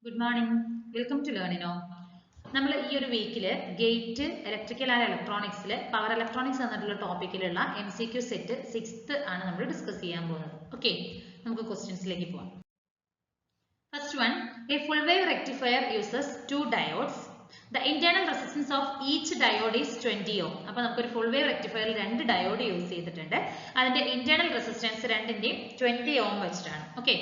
Good morning. Welcome to Learnino. നമ്മൾ ഈ ഒരു വീക്കിൽ ഗേറ്റ് ഇലക്ട്രിക്കൽ ആൻഡ് ഇലക്ട്രോണിക്സിൽ പവർ ഇലക്ട്രോണിക്സ് എന്നുള്ള ടോപ്പിക്കിലുള്ള MCQ സെറ്റ് 6th ആണ് നമ്മൾ ഡിസ്കസ് ചെയ്യാൻ പോകുന്നത്. ഓക്കെ, നമുക്ക് ക്വസ്റ്റ്യൻസിലേക്ക് പോവാം. First one, a full wave rectifier uses two diodes. The internal resistance of each diode is 20 ohm. അപ്പോൾ നമുക്ക് ഒരു full wave rectifier രണ്ട് ഡയോഡ് യൂസ് ചെയ്തിട്ടുണ്ട്. അതിന്റെ internal resistance രണ്ടിന്റെയും 20 ohm വെച്ചിട്ടാണ്. Okay,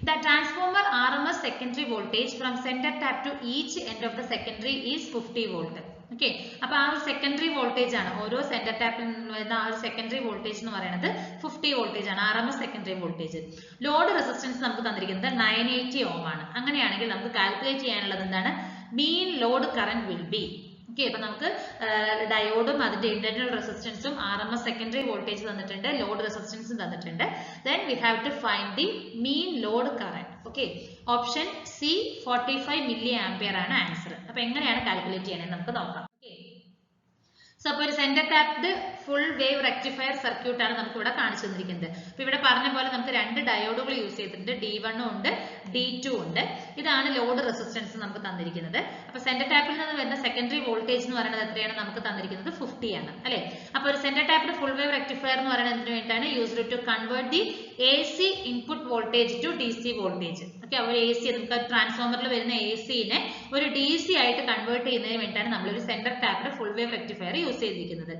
the transformer RMS secondary voltage from center tap to each end of the secondary is 50 volt. Okay, അപ്പോൾ ആ ഒരു സെക്കൻഡറി വോൾട്ടേജ് ആണ് ഓരോ സെന്റർ ടാപ്പിൽ നിന്ന് വരുന്ന ആ ഒരു സെക്കൻഡറി വോൾട്ടേജ് എന്ന് പറയുന്നത് 50 വോൾട്ടേജ് ആണ്. RMS secondary voltage. Load resistance നമുക്ക് തന്നിരിക്കുന്നത് 980 ohm ആണ്. അങ്ങനെയാണെങ്കിൽ നമുക്ക് കാൽക്കുലേറ്റ് ചെയ്യാനുള്ളത് എന്താണ്? Mean load current will be. Okay, അപ്പൊ നമുക്ക് ഡയോഡും അതിന്റെ ഇന്റർണൽ റെസിസ്റ്റൻസും RMS സെക്കൻഡറി വോൾട്ടേജ് തന്നിട്ടുണ്ട്, ലോഡ് റെസിസ്റ്റൻസും തന്നിട്ടുണ്ട്. Then we have to find the mean load current. Okay, option C 45 milliampere ആണ് ആൻസർ. അപ്പൊ എങ്ങനെയാണ് കാൽക്കുലേറ്റ് ചെയ്യണമെന്ന് നമുക്ക് നോക്കാം. ഓക്കെ, സോ അപ്പോൾ ഒരു centre tapped full wave rectifier circuit ആണ് നമുക്ക് ഇവിടെ കാണിച്ചു തന്നിരിക്കുന്നത്. അപ്പൊ ഇവിടെ പറഞ്ഞ പോലെ നമുക്ക് രണ്ട് ഡയോഡുകൾ യൂസ് ചെയ്തിട്ടുണ്ട്, D1 ഉണ്ട് D2 ഉണ്ട്. ഇതാണ് ലോഡ് റെസിസ്റ്റൻസ് നമുക്ക് തന്നിരിക്കുന്നത്. അപ്പൊ സെന്റർ ടാപ്പിൽ നിന്ന് വരുന്ന സെക്കൻഡറി വോൾട്ടേജ് എന്ന് പറയുന്നത് എത്രയാണ്? നമുക്ക് തന്നിരിക്കുന്നത് 50 ആണ് അല്ലെ. അപ്പൊ ഒരു centre tapped full wave rectifier എന്ന് പറയുന്നത് എന്തിനു വേണ്ടിയിട്ടാണ്? Used to convert the AC input voltage to DC voltage. Okay, അപ്പോൾ AC നമുക്ക് ട്രാൻസ്ഫോമറിൽ വരുന്ന AC-നെ ഒരു DC ആയിട്ട് കൺവേർട്ട് ചെയ്യുന്നതിന് വേണ്ടിയിട്ടാണ് നമ്മൾ ഒരു centre tapped full wave rectifier use ചെയ്തിരിക്കുന്നത്.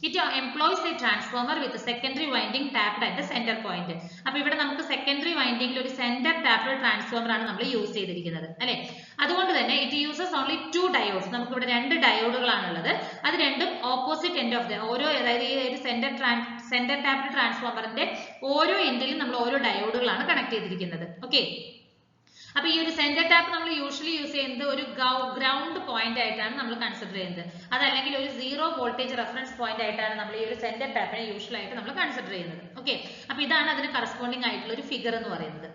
It employs a transformer with secondary winding tapped at the centre point. അപ്പൊ ഇവിടെ നമുക്ക് സെക്കൻഡറി വൈൻഡിംഗിൽ ഒരു സെന്റർ ടാപ്ഡ് ട്രാൻസ്ഫോമർ ആണ് നമ്മൾ യൂസ് ചെയ്തിരിക്കുന്നത് അല്ലെ. അതുകൊണ്ട് തന്നെ ഇറ്റ് യൂസസ് ഓൺലി 2 ഡയോഡ്സ്. നമുക്ക് ഇവിടെ രണ്ട് ഡയോഡുകളാണുള്ളത്. അത് രണ്ടും ഓപ്പോസിറ്റ് എൻഡ് ഓഫ് ദ ഓരോ, അതായത് ഈ ഒരു സെന്റർ ടാപ്ഡ് ട്രാൻസ്ഫോമറിന്റെ ഓരോ എൻഡിലും നമ്മൾ ഓരോ ഡയോഡുകളാണ് കണക്ട് ചെയ്തിരിക്കുന്നത്. ഓക്കെ, അപ്പൊ ഈ ഒരു സെന്റർ ടാപ്പ് നമ്മൾ യൂഷ്വലി യൂസ് ചെയ്യുന്നത് ഒരു ഗ്രൗണ്ട് പോയിന്റ് ആയിട്ടാണ് നമ്മൾ കൺസിഡർ ചെയ്യുന്നത്. അതല്ലെങ്കിൽ ഒരു 0 വോൾട്ടേജ് റെഫറൻസ് പോയിന്റ് ആയിട്ടാണ് നമ്മൾ ഈ ഒരു സെന്റർ ടാപ്പിനെ യൂഷ്വൽ ആയിട്ട് നമ്മൾ കൺസിഡർ ചെയ്യുന്നത്. ഓക്കെ, അപ്പൊ ഇതാണ് അതിന് കറസ്പോണ്ടിങ് ആയിട്ടുള്ള ഒരു ഫിഗർ എന്ന് പറയുന്നത്.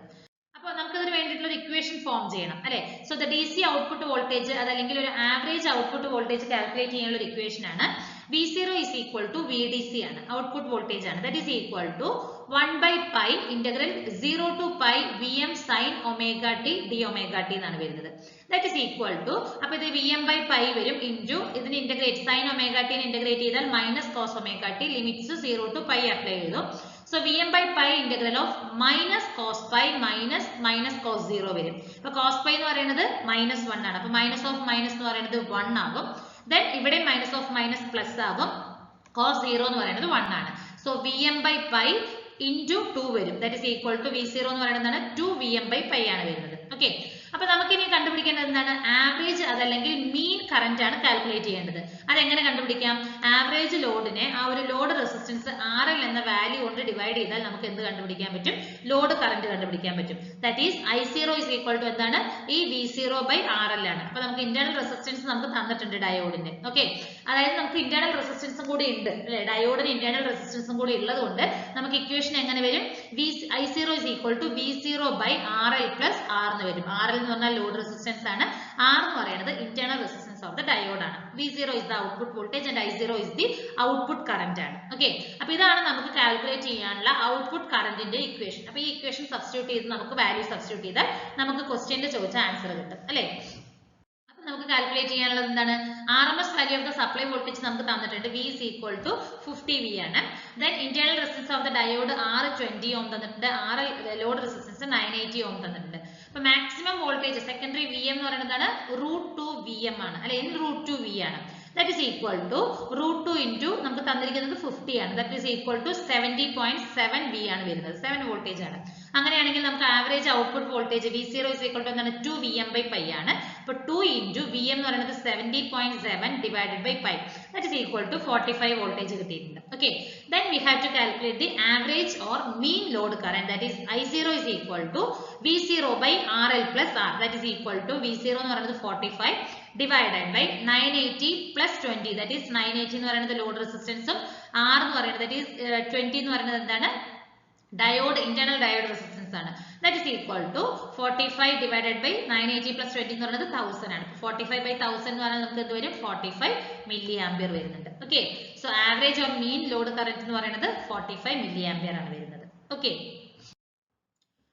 അപ്പോൾ നമുക്ക് ഇതിന് വേണ്ടിയിട്ടുള്ള ഒരു ഇക്വേഷൻ ഫോം ചെയ്യണം അല്ലെ. So the DC output voltage അതല്ലെങ്കിൽ ഒരു ആവറേജ് ഔട്ട്പുട്ട് വോൾട്ടേജ് കാൽക്കുലേറ്റ് ചെയ്യാനുള്ള ഒരു ഇക്വേഷൻ ആണ് V0 is equal to VDC ആണ്, ഔട്ട്പുട്ട് വോൾട്ടേജ് ആണ്. That is equal to 1 by pi integral 0 to pi Vm sin omega t d omega t എന്നാണ് വരുന്നത്. That is equal to, അപ്പൊ ഇത് Vm by pi വരും into ഇതിന് integrate sin omega t integrate ചെയ്താൽ minus cos omega t, limits 0 to pi apply ചെയ്തു. So Vm by pi integral of minus cos pi minus cos 0 വരും. അപ്പൊ cos pi എന്ന് പറയുന്നത് -1 ആണ്. അപ്പൊ മൈനസ് ഓഫ് മൈനസ് എന്ന് പറയുന്നത് 1 ആകും. Then ഇവിടെ മൈനസ് ഓഫ് മൈനസ് പ്ലസ് ആകും. cos 0 എന്ന് പറയുന്നത് 1 ആണ്. So Vm by pi into 2 വരും. That is equal to V0 എന്ന് പറയുന്നത് 2 Vm by pi ആണ് വരുന്നത്. ഓക്കെ, അപ്പൊ നമുക്ക് ഇനി കണ്ടുപിടിക്കേണ്ടത് എന്താണ്? ആവറേജ് അതല്ലെങ്കിൽ മീൻ കറന്റ് ആണ് കാൽക്കുലേറ്റ് ചെയ്യേണ്ടത്. അതെങ്ങനെ കണ്ടുപിടിക്കാം? ആവറേജ് ലോഡിനെ ആ ഒരു ലോഡ് റെസിസ്റ്റൻസ് RL എന്ന വാല്യൂ കൊണ്ട് ഡിവൈഡ് ചെയ്താൽ നമുക്ക് എന്ത് കണ്ടുപിടിക്കാൻ പറ്റും? ലോഡ് കറന്റ് കണ്ടുപിടിക്കാൻ പറ്റും. That is I0 is equal to എന്താണ്? ഈ V0 by RL ആണ്. അപ്പൊ നമുക്ക് ഇന്റേണൽ റെസിസ്റ്റൻസ് നമുക്ക് തന്നിട്ടുണ്ട് ഡയോഡിന്റെ. ഓക്കെ, അതായത് നമുക്ക് ഇന്റേണൽ റെസിസ്റ്റൻസും കൂടി ഉണ്ട് അല്ലെ. ഡയോഡിന് ഇന്റേണൽ റെസിസ്റ്റൻസും കൂടി ഉള്ളത് കൊണ്ട് നമുക്ക് ഇക്വേഷൻ എങ്ങനെ വരും? I0 is equal to V0 by RL plus R എന്ന് വരും. RL എന്ന് പറഞ്ഞാൽ ലോഡ് റെസിസ്റ്റൻസ് ആണ്, R എന്ന് പറയുന്നത് internal resistance of the diode ആണ്. V0 is the output voltage and I0 is the output current ആണ്. ഓക്കെ, അപ്പൊ ഇതാണ് നമുക്ക് കാൽക്കുലേറ്റ് ചെയ്യാനുള്ള ഔട്ട്പുട്ട് കറന്റിന്റെ ഇക്വേഷൻ. അപ്പൊ ഈ ഇക്വേഷൻ സബ്സ്റ്റിറ്റ്യൂട്ട് ചെയ്ത് നമുക്ക് വാല്യൂ സബ്സ്റ്റിറ്റ്യൂട്ട് ചെയ്താൽ നമുക്ക് ക്വസ്റ്റ്യനിൽ ചോദിച്ച ആൻസർ കിട്ടും അല്ലെ. നമുക്ക് കാൽക്കുലേറ്റ് ചെയ്യാനുള്ളത് എന്താണ്? RMS value of the supply voltage നമുക്ക് തന്നിട്ടുണ്ട്. V is equal to 50 V ആണ്. Then internal resistance of the diode R 20 ohm തന്നിട്ടുണ്ട്. RL ലോഡ് റെസിസ്റ്റൻസ് 980 ohm തന്നിട്ടുണ്ട്. അപ്പൊ മാക്സിമം വോൾട്ടേജ് സെക്കൻഡറി VM എന്ന് പറയുന്നതാണ് √2 VM ആണ് അല്ലെ, √2 V ആണ്. That is equal to √2 into നമുക്ക് തന്നിരിക്കുന്നത് 50 ആണ്. That is equal to 70.7 V ആണ് വരുന്നത്, 7 വോൾട്ടേജ് ആണ്. അങ്ങനെയാണെങ്കിൽ നമുക്ക് average output voltage V0 is equal to എന്താണ്? 2 Vm by pi ആണ്. അപ്പൊ 2 into Vm എന്ന് പറയുന്നത് 70.7 divided by pi, that is equal to 45 voltage കിട്ടിയിട്ടുണ്ട്. Okay, then we have to calculate the average or mean load current. That is I0 is equal to V0 by RL plus R, that is equal to V0 എന്ന് പറയുന്നത് 45 divided by 980 plus 20, that is 980 എന്ന് പറയുന്നത് load റെസിസ്റ്റൻസും R എന്ന് പറയുന്നത് that is 20 എന്ന് പറയുന്നത് എന്താണ്? ഡയോഡ് ഇന്റേണൽ ഡയോഡ് റെസിസ്റ്റൻസ് ആണ്. That is equal to 45 divided by 980 plus 20 എന്ന് പറയുന്നത് 1000 ആണ്. 45 by 1000 എന്ന് പറഞ്ഞാൽ നമുക്ക് എന്ത് വരും? 45 മില്ലി ആംപിയർ വരുന്നുണ്ട്. Okay, so average or mean load current എന്ന് പറയുന്നത് 45 മില്ലി ആംപിയർ ആണ് വരുന്നത്. ഓക്കെ,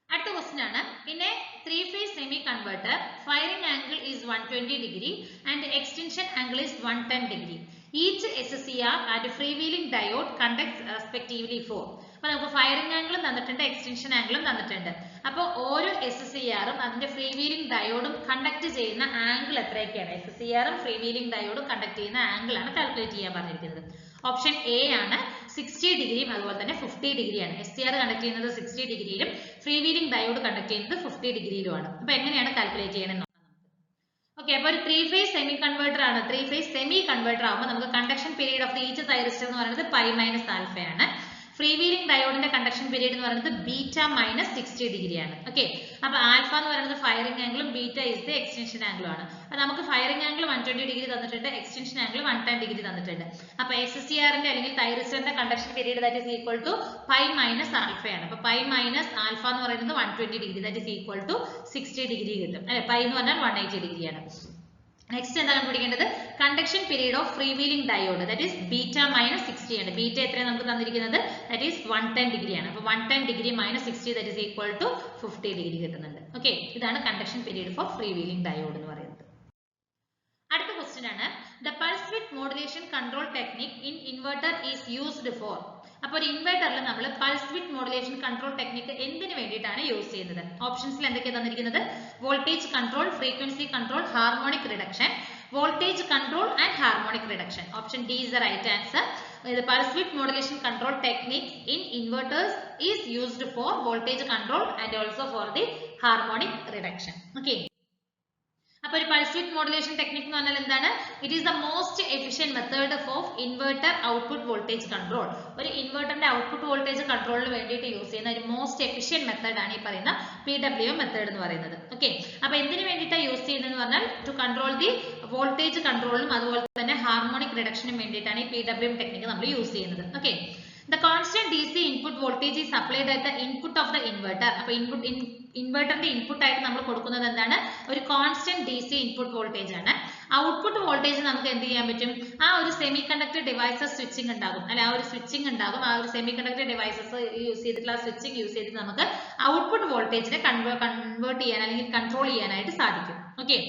അടുത്ത ക്വസ്റ്റ്യൻ ആണ്. In a 3-phase semi-converter, firing angle is 120 degree and extension angle is 110 degree. Each SCR and freewheeling diode conducts respectively for. അപ്പോൾ നമുക്ക് firing ആംഗിളും തന്നിട്ടുണ്ട്, എക്സ്റ്റൻഷൻ ആംഗിളും തന്നിട്ടുണ്ട്. അപ്പോൾ ഓരോ SCRഉം അതിന്റെ ഫ്രീ വീലിംഗ് ഡയോഡും കണ്ടക്ട് ചെയ്യുന്ന ആംഗിൾ എത്രയൊക്കെയാണ്? SCRഉം ഫ്രീ വീലിംഗ് ഡയോഡും കണ്ടക്ട് ചെയ്യുന്ന ആംഗിൾ ആണ് കാൽക്കുലേറ്റ് ചെയ്യാൻ പറഞ്ഞിരിക്കുന്നത്. ഓപ്ഷൻ എ ആണ് 60 ഡിഗ്രിയും അതുപോലെ തന്നെ 50 ഡിഗ്രിയാണ്. SCR കണ്ടക്ട് ചെയ്യുന്നത് 60 ഡിഗ്രിയിലും ഫ്രീ വീലിംഗ് ഡയോഡ് കണ്ടക്ട് ചെയ്യുന്നത് 50 ഡിഗ്രിയിലുമാണ്. അപ്പോൾ എങ്ങനെയാണ് കാൽക്കുലേറ്റ് ചെയ്യണമെന്ന് നോക്കാം. ഓക്കെ, അപ്പോൾ ഒരു 3 phase സെമി കൺവേർട്ടർ ആണ്. 3 phase സെമി കൺവേർട്ടർ ആകുമ്പോൾ നമുക്ക് conduction period of each thyristor എന്ന് പറയുന്നത് പൈ മൈനസ് ആൽഫ ആണ്. ഫ്രീ വീലിംഗ് ഡയോഡിന്റെ കണ്ടക്ഷൻ പീരീഡ് എന്ന് പറയുന്നത് ബീറ്റ മൈനസ് 60 ഡിഗ്രി ആണ്. ഓക്കെ, അപ്പൊ ആൽഫ എന്ന് പറയുന്നത് ഫയറിംഗ് ആംഗിളും ബീറ്റ ഇസ് ദ എക്സ്റ്റൻഷൻ ആംഗിളും ആണ്. അപ്പൊ നമുക്ക് ഫയറിംഗ് ആംഗിൾ 120 ഡിഗ്രി തന്നിട്ടുണ്ട്, എക്സ്റ്റൻഷൻ ആംഗിൾ 110 ഡിഗ്രി തന്നിട്ടുണ്ട്. അപ്പൊ SCRന്റെ അല്ലെങ്കിൽ തൈറിസ്റ്ററിന്റെ conduction period that is equal to pi minus alpha ആണ്. അപ്പൊ പൈ മൈനസ് ആൽഫ എന്ന് പറയുന്നത് 120 degree that is equal to 60 degree കിട്ടും അല്ലെ. പൈ എന്ന് പറഞ്ഞാൽ 180 ഡിഗ്രിയാണ്. നെക്സ്റ്റ് എന്താണ് കണ്ടുപിടിക്കേണ്ടത്? Conduction period of free wheeling diode that is beta minus 60 ആണ്. ബീറ്റ എത്രയാണ് നമുക്ക് തന്നിരിക്കുന്നത്? ദാറ്റ് ഈസ് 110 ഡിഗ്രി ആണ്. അപ്പോൾ 110 degree minus 60 that is equal to 50 degree കിട്ടുന്നുണ്ട്. ഓക്കെ, ഇതാണ് conduction period for free wheeling diode എന്ന് പറയുന്നത്. അടുത്ത ക്വസ്റ്റ്യൻ ആണ്, the pulse width modulation control technique in inverter is used for. അപ്പോൾ ഒരു ഇൻവെർട്ടറിൽ നമ്മൾ pulse width modulation control technique എന്തിനു വേണ്ടിയിട്ടാണ് യൂസ് ചെയ്യുന്നത്? ഓപ്ഷൻസിൽ എന്തൊക്കെയാണ് തന്നിരിക്കുന്നത്? Voltage control, frequency control, harmonic reduction, voltage control and harmonic reduction. Option D is the right answer. The pulse width modulation control technique in inverters is used for voltage control and also for the harmonic reduction. Okay. അപ്പോൾ ഒരു pulse width modulation technique എന്ന് പറഞ്ഞാൽ എന്താണ്? It is the most efficient method of inverter output voltage control. ഒരു ഇൻവെർട്ടറിന്റെ output voltage കൺട്രോളിന് വേണ്ടിയിട്ട് use ചെയ്യുന്ന ഒരു most efficient method ആണ് ഈ പറയുന്ന PWM മെത്തേഡ് എന്ന് പറയുന്നത്. ഓക്കെ, അപ്പോൾ എന്തിനു വേണ്ടിയിട്ടാണ് യൂസ് ചെയ്യുന്നതെന്ന് പറഞ്ഞാൽ ടു കൺട്രോൾ ദി വോൾട്ടേജ് കൺട്രോളിനും അതുപോലെ തന്നെ ഹാർമോണിക് റിഡക്ഷനും വേണ്ടിയിട്ടാണ് ഈ PWM ടെക്നിക് നമ്മൾ യൂസ് ചെയ്യുന്നത്. Okay, the constant DC input voltage is supplied at the input of the inverter. അപ്പോൾ ഇൻവെർട്ടറിന്റെ ഇൻപുട്ട് ആയിട്ട് നമ്മൾ കൊടുക്കുന്നത് എന്താണ്? ഒരു കോൺസ്റ്റന്റ് DC ഇൻപുട്ട് വോൾട്ടേജ് ആണ്. ഔട്ട്പുട്ട് വോൾട്ടേജ് നമുക്ക് എന്ത് ചെയ്യാൻ പറ്റും? ആ ഒരു സെമി കണ്ടക്ടർ ഡിവൈസസ് സ്വിച്ചിങ് ഉണ്ടാകും അല്ലെ, ആ ഒരു സ്വിച്ചിങ് ഉണ്ടാകും. ആ ഒരു സെമി കണ്ടക്ടർ ഡിവൈസസ് യൂസ് ചെയ്തിട്ടുള്ള സ്വിച്ചിങ് യൂസ് ചെയ്തിട്ട് നമുക്ക് ഔട്ട്പുട്ട് വോൾട്ടേജിനെ കൺവേർട്ട് ചെയ്യാൻ അല്ലെങ്കിൽ കൺട്രോൾ ചെയ്യാനായിട്ട് സാധിക്കും. ഓക്കെ,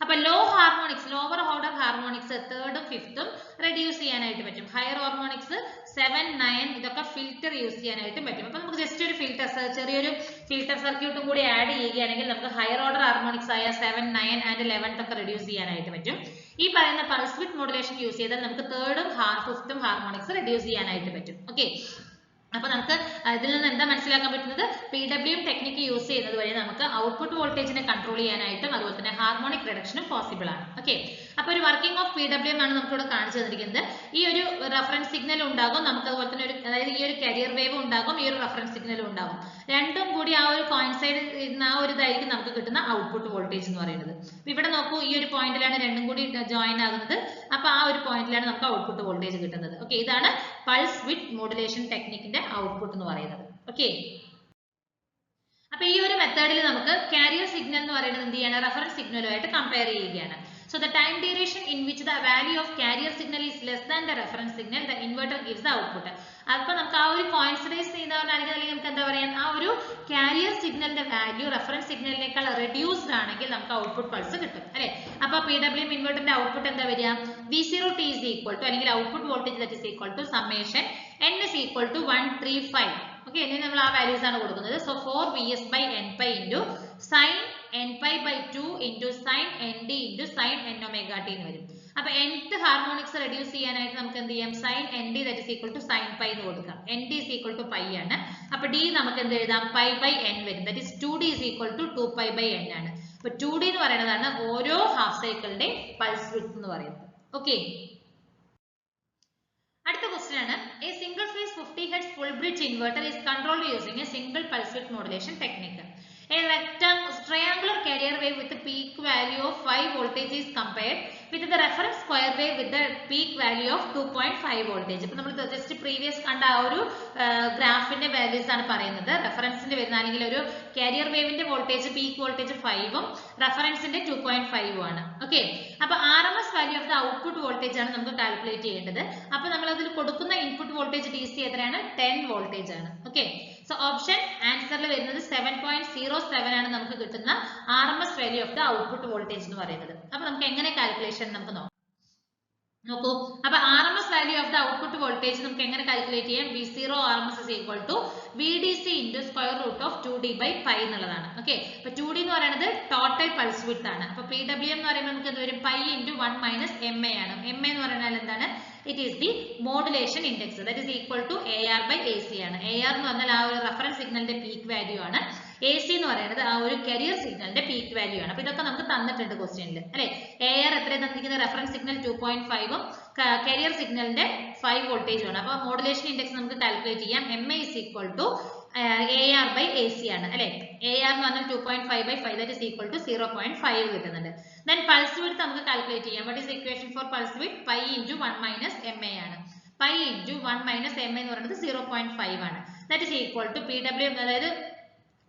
അപ്പൊ low harmonics, lower order harmonics തേർഡും ഫിഫ്ത്തും റെഡ്യൂസ് ചെയ്യാനായിട്ട് പറ്റും. ഹയർ ഹാർമോണിക്സ് 7, 9 ഇതൊക്കെ ഫിൽറ്റർ യൂസ് ചെയ്യാനായിട്ട് പറ്റും. അപ്പൊ നമുക്ക് ജസ്റ്റ് ഒരു ഫിൽറ്റർ, ചെറിയൊരു ഫിൽറ്റർ സർക്യൂട്ടും കൂടി ആഡ് ചെയ്യുകയാണെങ്കിൽ നമുക്ക് ഹയർ ഓർഡർ ഹാർമോണിക്സ് ആയ 7, 9 ആൻഡ് 11 ഒക്കെ റെഡ്യൂസ് ചെയ്യാനായിട്ട് പറ്റും. ഈ പറയുന്ന പൾസ് വിഡ്ത്ത് മോഡുലേഷൻ യൂസ് ചെയ്താൽ നമുക്ക് തേർഡും ഫിഫ്ത്തും ഹാർമോണിക്സ് റെഡ്യൂസ് ചെയ്യാനായിട്ട് പറ്റും. ഓക്കെ, അപ്പോൾ നമുക്ക് ഇതിൽ നിന്ന് എന്താ മനസ്സിലാക്കാൻ പറ്റുന്നത്? PWM ടെക്നിക്ക് യൂസ് ചെയ്യുന്നത് വഴി നമുക്ക് ഔട്ട്പുട്ട് വോൾട്ടേജിനെ കൺട്രോൾ ചെയ്യാനായിട്ടും അതുപോലെ തന്നെ ഹാർമോണിക് റിഡക്ഷനും പോസിബിൾ ആണ്. ഓക്കെ, അപ്പോൾ ഒരു വർക്കിംഗ് ഓഫ് PWM ആണ് നമുക്ക് ഇവിടെ കാണിച്ചു തന്നിരിക്കുന്നത്. ഈ ഒരു റഫറൻസ് സിഗ്നൽ ഉണ്ടാകും, നമുക്ക് അതുപോലെ തന്നെ ഒരു അതായത് ഈ ഒരു കരിയർ വേവ് ഉണ്ടാകും, ഈ ഒരു റഫറൻസ് സിഗ്നലും ഉണ്ടാകും. രണ്ടും കൂടി ആ ഒരു കോയിൻസൈഡ് ചെയ്യുന്ന ആ ഒരു ഇതായിരിക്കും നമുക്ക് കിട്ടുന്ന ഔട്ട്പുട്ട് വോൾട്ടേജ് എന്ന് പറയുന്നത്. ഇവിടെ നോക്കൂ, ഈ ഒരു പോയിന്റിലാണ് രണ്ടും കൂടി ജോയിൻ ആകുന്നത്. അപ്പോൾ ആ ഒരു പോയിന്റിലാണ് നമുക്ക് ഔട്ട്പുട്ട് വോൾട്ടേജ് കിട്ടുന്നത്. ഓക്കെ, ഇതാണ് പൾസ് വിഡ്ത്ത് മോഡുലേഷൻ ടെക്നിക്കിന്റെ ഔട്ട്പുട്ട് എന്ന് പറയുന്നത്. ഓക്കെ, അപ്പൊ ഈ ഒരു മെത്തേഡിൽ നമുക്ക് കാരിയർ സിഗ്നൽ എന്ന് പറയുന്നത് എന്ത് ചെയ്യാണ്? റഫറൻസ് സിഗ്നലുമായിട്ട് കമ്പയർ ചെയ്യുകയാണ്. So the time duration in which the value of carrier signal is less than the reference signal, the inverter gives the output. അപ്പോൾ നമുക്ക് ആ ഒരു കോയിൻസിഡൻസ് ചെയ്യുന്നവരാണെങ്കിൽ അല്ലെങ്കിൽ നമുക്ക് എന്താ പറയാ, ആ ഒരു കാരിയർ സിഗ്നലിന്റെ വാല്യൂ റഫറൻസ് സിഗ്നലിനേക്കാൾ റെഡ്യൂസ്ഡ് ആണെങ്കിൽ നമുക്ക് ഔട്ട്പുട്ട് പൾസ് കിട്ടും അല്ലെ. അപ്പോൾ PWM ഇൻവെർട്ടറിന്റെ ഔട്ട്പുട്ട് എന്താ വരിക? V0t is equal to അല്ലെങ്കിൽ output voltage that is equal to summation n is equal to 135. Okay, ഇനി നമ്മൾ ആ വാല്യൂസ് ആണ് കൊടുക്കുന്നത്. So 4Vs by n pi into sin n pi by 2 into sin nd into sin n omega t എന്ന് വരും. അപ്പൊ nth harmonics reduce ചെയ്യാനായിട്ട് നമുക്ക് എന്ത് ചെയ്യാം? sin nd that is equal to sin pi എന്ന് കൊടുക്കാം. nd is equal to pi ആണ്. അപ്പൊ d നമുക്ക് എന്ത് എഴുതാം? pi by n വരും. that is 2d is equal to 2 pi by n ആണ്. അപ്പൊ 2d എന്ന് പറയുന്നതാണ് ഓരോ ഹാഫ് സൈക്കിളിന്റെ പൾസ് വിഡ്ത്ത് എന്ന് പറയുന്നത്. ഓക്കെ, അടുത്ത ക്വസ്റ്റ്യൻ ആണ്, A single phase 50 Hz full bridge inverter is controlled using A single pulse width modulation technique. A triangular carrier wave with a peak value of 5 voltage is compared with the reference square wave with the peak value of 2.5 voltage. ഇപ്പോൾ നമ്മൾ just previous കണ്ട ആ ഒരു ഗ്രാഫിന്റെ values ആണ് പറയുന്നത്. റെഫറൻസിന്റെ വരുന്ന അല്ലെങ്കിൽ ഒരു കാരിയർ വേവിന്റെ വോൾട്ടേജ് പീക്ക് വോൾട്ടേജ് 5ഉം റെഫറൻസിന്റെ 2.5ഉം ആണ്. ഓക്കെ, അപ്പൊ RMS value of the output voltage ആണ് നമുക്ക് കാൽക്കുലേറ്റ് ചെയ്യേണ്ടത്. അപ്പൊ നമ്മൾ അതിൽ കൊടുക്കുന്ന ഇൻപുട്ട് വോൾട്ടേജ് DC എത്രയാണ്? 10 വോൾട്ടേജ് ആണ്. ഓക്കെ, സോ ഓപ്ഷൻ ആൻസറിൽ വരുന്നത് 7.07 ആണ് നമുക്ക് കിട്ടുന്ന RMS value of the output voltage എന്ന് പറയുന്നത്. അപ്പൊ നമുക്ക് എങ്ങനെ കാൽക്കുലേഷൻ നമുക്ക് നോക്കാം. നോക്കൂ, അപ്പൊ RMS value of the output voltage നമുക്ക് എങ്ങനെ കാൽക്കുലേറ്റ് ചെയ്യാം? V0 RMS is equal to VDC into square root of 2D by pi എന്നുള്ളതാണ്. ഓക്കെ, അപ്പൊ 2D എന്ന് പറയുന്നത് ടോട്ടൽ പൾസ് വിഡ്ത്ത് ആണ്. അപ്പൊ PWM എന്ന് പറയുമ്പോൾ നമുക്ക് എന്ത് വരും? പൈ ഇൻറ്റു 1 മൈനസ് MA ആണ്. MA എന്ന് പറഞ്ഞാൽ എന്താണ്? It is the modulation index, that is equal to AR by AC ആണ്. AR എന്ന് പറഞ്ഞാൽ ആ ഒരു റഫറൻസ് സിഗ്നലിന്റെ പീക്ക് വാല്യൂ ആണ്. AC എന്ന് പറയുന്നത് ആ ഒരു കരിയർ സിഗ്നലിന്റെ പീക്ക് വാല്യൂ ആണ്. അപ്പൊ ഇതൊക്കെ നമുക്ക് തന്നിട്ടുണ്ട് ക്വസ്റ്റ്യനിൽ അല്ലെ. AR എത്രയും തന്നിരിക്കുന്നത്? റഫറൻസ് സിഗ്നൽ 2.5 ഉം കരിയർ സിഗ്നലിന്റെ 5 വോൾട്ടേജും ആണ്. അപ്പൊ മോഡുലേഷൻ ഇൻഡെക്സ് നമുക്ക് കാൽക്കുലേറ്റ് ചെയ്യാം. MA is equal to AR by AC ആണ് അല്ലെ. AR എന്ന് പറഞ്ഞാൽ 2.5 by 5, that is equal to 0.5 കിട്ടുന്നുണ്ട്. Then pulse width നമുക്ക് കാൽക്കുലേറ്റ് ചെയ്യാം. What is the equation for pulse width? Pi into 1 minus MA ആണ്. Pi into 1 minus MA എന്ന് പറയുന്നത് 0.5 ആണ്. That is equal to PWM, അതായത്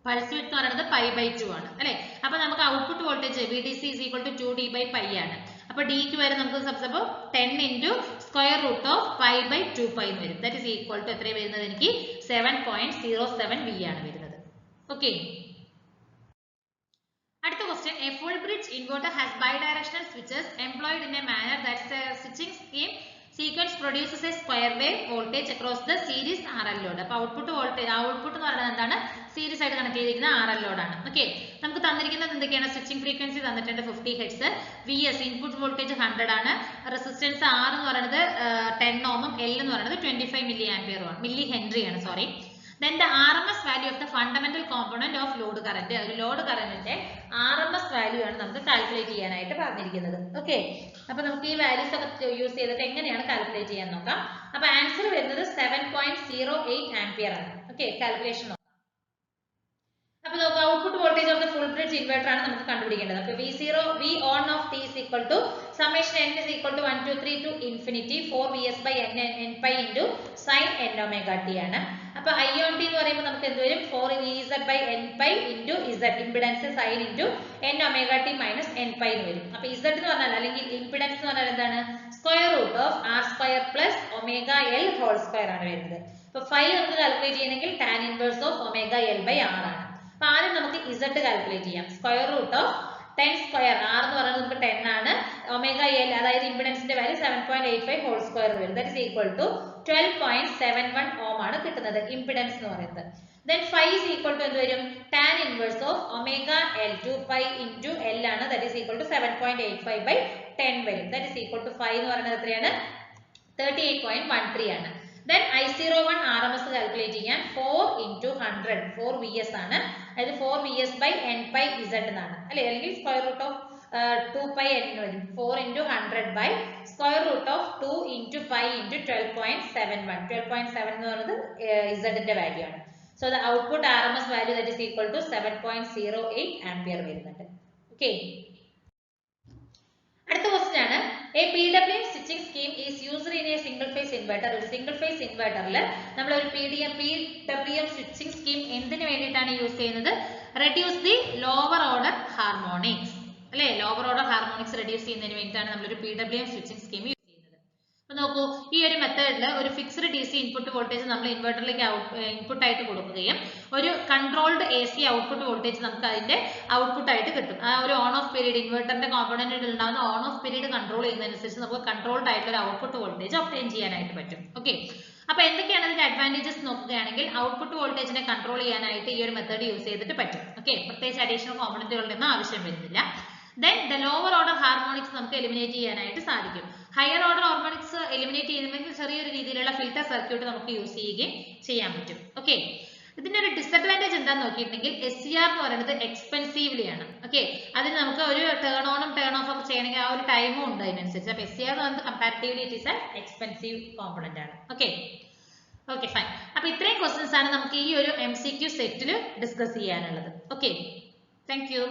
പൾസ് വിഡ്ത്ത് എന്ന് പറയുന്നത് പൈ ബൈ 2 ആണ് അല്ലെ. അപ്പൊ നമുക്ക് output voltage VDC is equal to 2D by pi ആണ്. അപ്പൊ ഡിക്ക് വരെ നമുക്ക് substitute 10 into square root of pi by 2 pi എന്ന് വരും. That is equal to എത്ര വരുന്നത്? എനിക്ക് 7.07 V ആണ് വരുന്നത്. ഓക്കെ, അടുത്ത question. A full bridge inverter has bidirectional switches employed in a manner that the switching scheme sequence produces a square wave voltage across the series RL load. അപ്പോൾ output voltage, output എന്ന് പറയുന്നത് എന്താണ്? Series ആയിട്ട് connect ചെയ്തിരിക്കുന്ന RL load ആണ്. Okay, നമുക്ക് തന്നിരിക്കുന്നത് എന്തൊക്കെയാണ്? സ്വിച്ചിങ് ഫ്രീക്വൻസി തന്നിട്ടുണ്ട് 50 Hz, VS ഇൻപുട്ട് വോൾട്ടേജ് 100 ആണ്, റെസിസ്റ്റൻസ് R എന്ന് പറയുന്നത് 10 ohm ഉം L എന്ന് പറയുന്നത് 25 മില്ലി ഹെൻറി ആണ്. Sorry. Then the RMS value of the fundamental component of load current. ഒരു ലോഡ് കറന്റിന്റെ RMS വാല്യൂ ആണ് നമുക്ക് കാൽക്കുലേറ്റ് ചെയ്യാനായിട്ട് പറഞ്ഞിരിക്കുന്നത്. ഓക്കെ, അപ്പൊ നമുക്ക് ഈ വാല്യൂസ് ഒക്കെ യൂസ് ചെയ്തിട്ട് എങ്ങനെയാണ് കാൽക്കുലേറ്റ് ചെയ്യാൻ നോക്കാം. അപ്പൊ ആൻസർ വരുന്നത് 7.08 ആംപിയർ ആണ്. ഓക്കെ, കാൽക്കുലേഷൻ നോക്കാം. അപ്പൊ നോക്കാം, output voltage of the full bridge inverter ആണ് നമുക്ക് കണ്ടുപിടിക്കേണ്ടത്. അപ്പൊ V on of T is equal to summation n is equal to 1 to 3 to infinity 4 Vs by n pi into sin n omega t ആണ്. അപ്പൊ I on T എന്ന് പറയുമ്പോൾ നമുക്ക് എന്ത് വരും? 4 Vz by n pi into Z, impedance sin into n omega t minus n pi എന്ന് വരും. അപ്പൊ Z എന്ന് പറഞ്ഞാൽ അല്ലെങ്കിൽ ഇംപിഡൻസ് എന്ന് പറഞ്ഞാൽ എന്താണ്? Square root of R square plus omega L whole square ആണ് വരുന്നത്. അപ്പൊ 5 നമുക്ക് കാൽക്കുലേറ്റ് ചെയ്യണമെങ്കിൽ tan inverse of omega L by R ആണ്. അപ്പൊ ആദ്യം നമുക്ക് Z കാൽക്കുലേറ്റ് ചെയ്യാം. Square root of 10 square, R എന്ന് പറയുന്നത് നമുക്ക് 10 ആണ്, ഒമേഗ L അതായത് ഇംപിഡൻസിന്റെ വാല്യൂ 7.85 ഹോൾ സ്ക്വയർ വരും. That is equal to 12.71 ohm ആണ് കിട്ടുന്നത് ഇംപിഡൻസ് എന്ന് പറയുന്നത്. Then 5 is equal to എന്ത് വരും? tan inverse of omega L 2 pi into L ആണ്. That is equal to 7.85 by 10 വരും. That is equal to 5 എന്ന് പറയുന്നത് എത്രയാണ്? 38.13 ആണ്. Then I01 RMS കാൽക്കുലേറ്റ് ചെയ്യാൻ 4 into 100 4 Vs ആണ്. അതായത് 4 Vs by n pi Z എന്നാണ് അല്ലെ, അല്ലെങ്കിൽ square root of 2 pi n വരും. 4 into 100 by square root of 2 into pi into 12.71. 12.7 എന്ന് പറയുന്നത് Z ന്റെ വാല്യൂ ആണ്. So the output RMS value that is equal to 7.08 ampere വരുന്നുണ്ട്. Okay. അടുത്ത ക്വസ്റ്റ്യൻ ആണ്, a PWM switching scheme is used in a single phase inverter. ഒരു single phase ഇൻവെർട്ടറിൽ നമ്മൾ ഒരു PWM switching scheme എന്തിനു വേണ്ടിയിട്ടാണ് യൂസ് ചെയ്യുന്നത്? Reduce the lower order harmonics അല്ലെ. ലോവർ ഓർഡർ ഹാർമോണിക്സ് റെഡ്യൂസ് ചെയ്യുന്നതിന് വേണ്ടിയിട്ടാണ് നമ്മളൊരു PWM switching scheme യൂസ് ചെയ്യുന്നത്. അപ്പൊ നോക്കൂ, ഈ ഒരു മെത്തേഡിൽ ഒരു ഫിക്സ്ഡ് DC ഇൻപുട്ട് വോൾട്ടേജ് നമ്മൾ ഇൻവെർട്ടറിലേക്ക് ഇൻപുട്ട് ആയിട്ട് കൊടുക്കുകയും ഒരു കൺട്രോൾഡ് AC ഔട്ട്പുട്ട് വോൾട്ടേജ് നമുക്ക് അതിന്റെ ഔട്ട്പുട്ട് ആയിട്ട് കിട്ടും. ആ ഒരു ഓൺ ഓഫ് പീരീഡ്, ഇൻവെർട്ടറിന്റെ കോമ്പണന്റിൽ ഉണ്ടാകുന്ന ഓൺ ഓഫ് പീരീഡ് കൺട്രോൾ ചെയ്യുന്നതനുസരിച്ച് നമുക്ക് കൺട്രോൾഡ് ആയിട്ടുള്ള ഒരു ഔട്ട്പുട്ട് വോൾട്ടേജ് ഒബ്റ്റെയിൻ ചെയ്യാനായിട്ട് പറ്റും. ഓക്കെ, അപ്പൊ എന്തൊക്കെയാണ് അതിന്റെ അഡ്വാൻറ്റേജസ് നോക്കുകയാണെങ്കിൽ, ഔട്ട്പുട്ട് വോൾട്ടേജിനെ കൺട്രോൾ ചെയ്യാനായിട്ട് ഈ ഒരു മെത്തേഡ് യൂസ് ചെയ്തിട്ട് പറ്റും. ഓക്കെ, പ്രത്യേകിച്ച് അഡീഷണൽ കോമ്പണന്റുകളുടെ ഒന്നും ആവശ്യം വരുന്നില്ല. Then the lower order harmonics നമുക്ക് എലിമിനേറ്റ് ചെയ്യാനായിട്ട് സാധിക്കും. ഹയർ ഓർഡർ ഹാർമോണിക്സ് എലിമിനേറ്റ് ചെയ്യുന്നതിന് ചെറിയൊരു രീതിയിലുള്ള ഫിൽട്ടർ സർക്യൂട്ട് നമുക്ക് യൂസ് ചെയ്യുകയും ചെയ്യാൻ പറ്റും. ഓക്കെ, ഇതിന്റെ ഒരു ഡിസഡ്വാൻറ്റേജ് എന്താന്ന് നോക്കിയിട്ടുണ്ടെങ്കിൽ SCR എന്ന് പറയുന്നത് എക്സ്പെൻസീവ്ലി ആണ്. ഓക്കെ, അതിന് നമുക്ക് ഒരു ടേൺ ഓണും ടേൺ ഓഫ് ഒക്കെ ചെയ്യണമെങ്കിൽ ആ ഒരു ടൈമും ഉണ്ട് അതിനനുസരിച്ച്. അപ്പൊ SCR എന്ന് പറയുന്നത് comparatively it is a expensive component ആണ്. Okay, okay fine. അപ്പൊ ഇത്രയും ക്വസ്റ്റ്യൻസ് ആണ് നമുക്ക് ഈ ഒരു MCQ സെറ്റിൽ ഡിസ്കസ് ചെയ്യാനുള്ളത്. Okay, thank U.